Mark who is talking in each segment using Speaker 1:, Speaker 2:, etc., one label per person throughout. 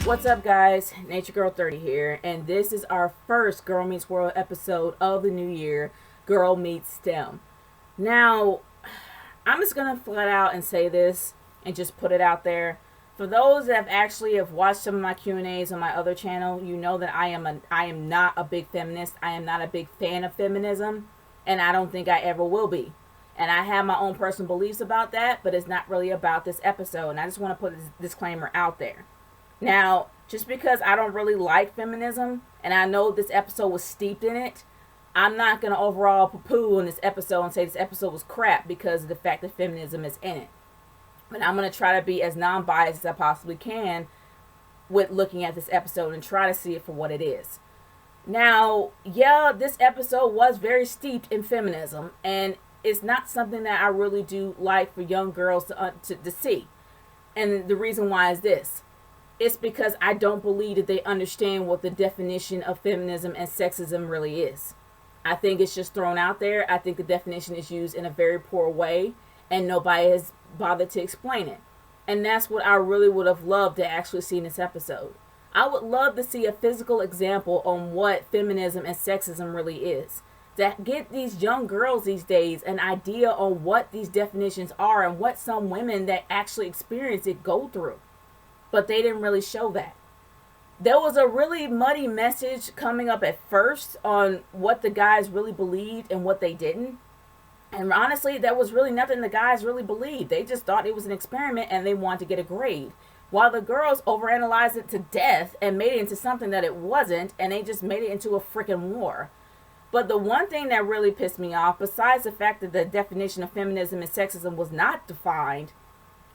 Speaker 1: What's up, guys? Naturegirl 30 here, and this is our first Girl Meets World episode of the new year, Girl Meets STEM. Now, I'm just gonna flat out and say this and just put it out there. For those that have watched some of my Q&As on my other channel, you know that I am not a big feminist. I am not a big fan of feminism, and I don't think I ever will be. And I have my own personal beliefs about that, but it's not really about this episode. And I just want to put this disclaimer out there. Now, just because I don't really like feminism, and I know this episode was steeped in it, I'm not going to overall poo-poo on this episode and say this episode was crap because of the fact that feminism is in it. But I'm going to try to be as non-biased as I possibly can with looking at this episode and try to see it for what it is. Now, yeah, this episode was very steeped in feminism, and it's not something that I really do like for young girls to see. And the reason why is this. It's because I don't believe that they understand what the definition of feminism and sexism really is. I think it's just thrown out there. I think the definition is used in a very poor way, and nobody has bothered to explain it. And that's what I really would have loved to actually see in this episode. I would love to see a physical example on what feminism and sexism really is. That get these young girls these days an idea on what these definitions are and what some women that actually experience it go through. But they didn't really show that. There was a really muddy message coming up at first on what the guys really believed and what they didn't. And honestly, there was really nothing the guys really believed. They just thought it was an experiment and they wanted to get a grade. While the girls overanalyzed it to death and made it into something that it wasn't, and they just made it into a freaking war. But the one thing that really pissed me off, besides the fact that the definition of feminism and sexism was not defined,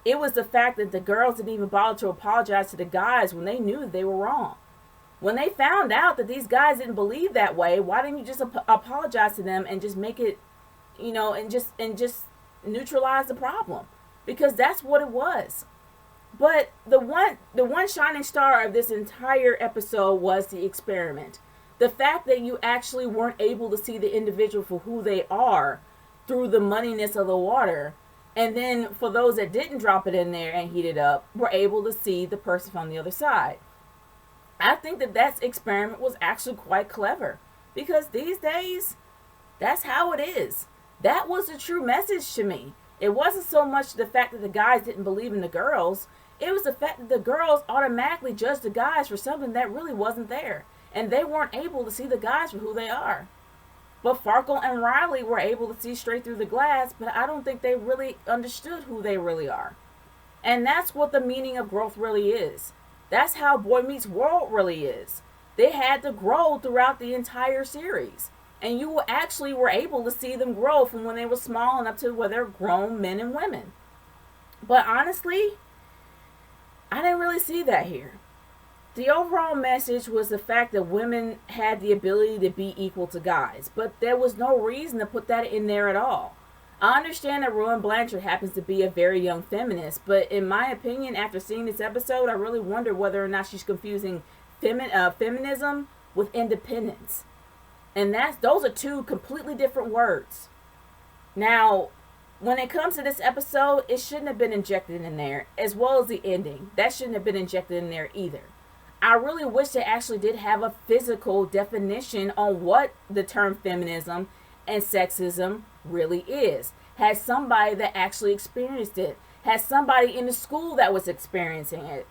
Speaker 1: it was the fact that the girls didn't even bother to apologize to the guys when they knew they were wrong. When they found out that these guys didn't believe that way, why didn't you just apologize to them and just make it, and just neutralize the problem? Because that's what it was. But the one shining star of this entire episode was the experiment. The fact that you actually weren't able to see the individual for who they are through the muddiness of the water. And then for those that didn't drop it in there and heat it up, were able to see the person from the other side. I think that experiment was actually quite clever. Because these days, that's how it is. That was the true message to me. It wasn't so much the fact that the guys didn't believe in the girls. It was the fact that the girls automatically judged the guys for something that really wasn't there. And they weren't able to see the guys for who they are. But Farkle and Riley were able to see straight through the glass, but I don't think they really understood who they really are. And that's what the meaning of growth really is. That's how Boy Meets World really is. They had to grow throughout the entire series. And you actually were able to see them grow from when they were small and up to where they're grown men and women. But honestly, I didn't really see that here. The overall message was the fact that women had the ability to be equal to guys, but there was no reason to put that in there at all. I understand that Rowan Blanchard happens to be a very young feminist, but in my opinion, after seeing this episode, I really wonder whether or not she's confusing feminism with independence. And those are two completely different words. Now, when it comes to this episode, it shouldn't have been injected in there, as well as the ending. That shouldn't have been injected in there either. I really wish they actually did have a physical definition on what the term feminism and sexism really is. Had somebody that actually experienced it. Had somebody in the school that was experiencing it.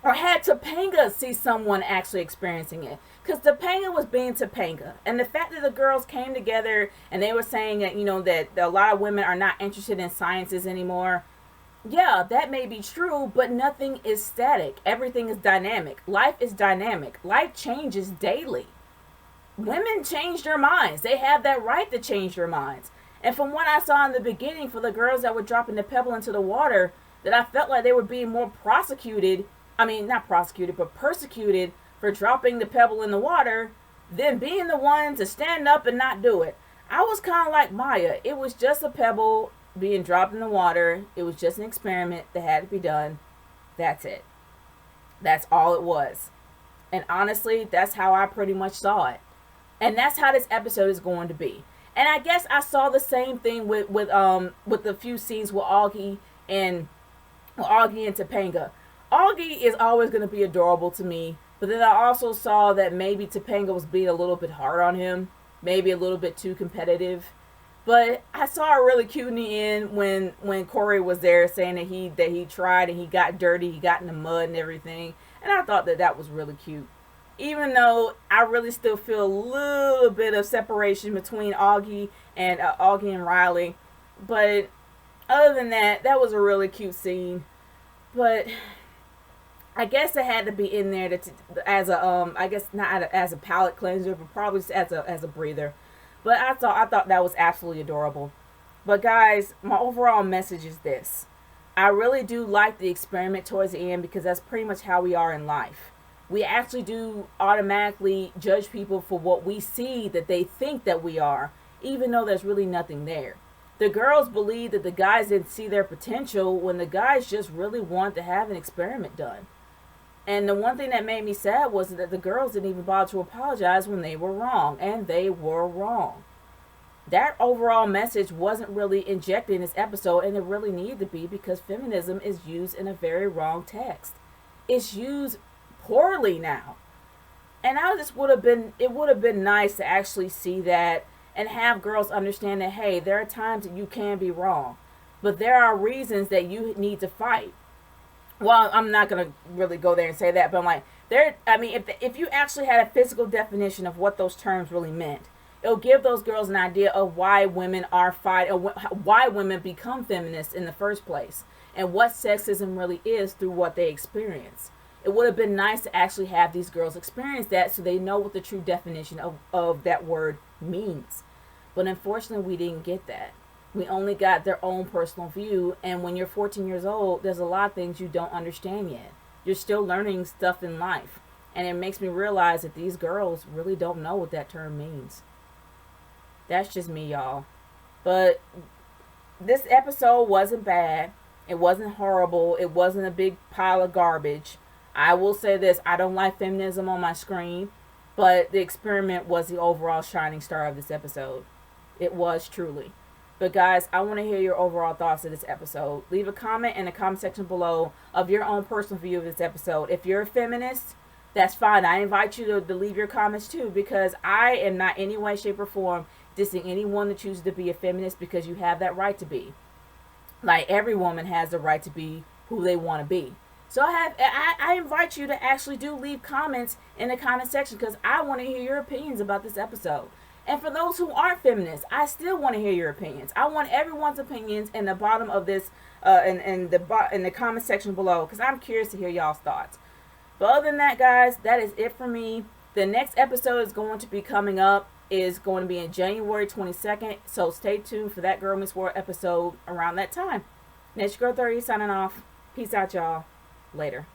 Speaker 1: Or had Topanga see someone actually experiencing it. Because Topanga was being Topanga. And the fact that the girls came together and they were saying that, that a lot of women are not interested in sciences anymore. Yeah, that may be true, but nothing is static. Everything is dynamic. Life is dynamic. Life changes daily. Women change their minds. They have that right to change their minds. And from what I saw in the beginning for the girls that were dropping the pebble into the water, that I felt like they were being more persecuted for dropping the pebble in the water than being the one to stand up and not do it. I was kind of like Maya. It was just a pebble being dropped in the water. It was just an experiment that had to be done. That's it. That's all it was. And honestly, that's how I pretty much saw it. And that's how this episode is going to be. And I guess I saw the same thing with the few scenes with Augie and Topanga. Augie is always going to be adorable to me, but then I also saw that maybe Topanga was being a little bit hard on him, maybe a little bit too competitive. But I saw it really cute in the end when Corey was there saying that he tried and he got dirty, he got in the mud and everything, and I thought that that was really cute. Even though I really still feel a little bit of separation between Augie and Riley, but other than that, that was a really cute scene. But I guess it had to be in there as a I guess not as a palate cleanser, but probably as a breather. But I thought that was absolutely adorable. But guys, my overall message is this: I really do like the experiment towards the end, because that's pretty much how we are in life. We actually do automatically judge people for what we see that they think that we are, even though there's really nothing there. The girls believe that the guys didn't see their potential when the guys just really wanted to have an experiment done. And the one thing that made me sad was that the girls didn't even bother to apologize when they were wrong, and they were wrong. That overall message wasn't really injected in this episode, and it really needed to be, because feminism is used in a very wrong text. It's used poorly now. And it would have been nice to actually see that and have girls understand that, hey, there are times that you can be wrong, but there are reasons that you need to fight. Well, I'm not going to really go there and say that, but I'm like, if you actually had a physical definition of what those terms really meant, it'll give those girls an idea of why women are fighting, or why women become feminists in the first place, and what sexism really is through what they experience. It would have been nice to actually have these girls experience that, so they know what the true definition of that word means. But unfortunately, we didn't get that. We only got their own personal view, and when you're 14 years old, there's a lot of things you don't understand yet. You're still learning stuff in life, and it makes me realize that these girls really don't know what that term means. That's just me, y'all. But this episode wasn't bad. It wasn't horrible. It wasn't a big pile of garbage. I will say this: I don't like feminism on my screen, but the experiment was the overall shining star of this episode. It was truly. But guys, I want to hear your overall thoughts of this episode. Leave a comment in the comment section below of your own personal view of this episode. If you're a feminist, that's fine. I invite you to leave your comments too, because I am not in any way, shape, or form dissing anyone that chooses to be a feminist, because you have that right to be. Like, every woman has the right to be who they want to be. So I invite you to actually do leave comments in the comment section, because I want to hear your opinions about this episode. And for those who aren't feminists, I still want to hear your opinions. I want everyone's opinions in the bottom of this, in the comment section below, because I'm curious to hear y'all's thoughts. But other than that, guys, that is it for me. The next episode is going to be coming up. Is going to be in January 22nd. So stay tuned for that Girl Meets World episode around that time. Naturegirl 30 signing off. Peace out, y'all. Later.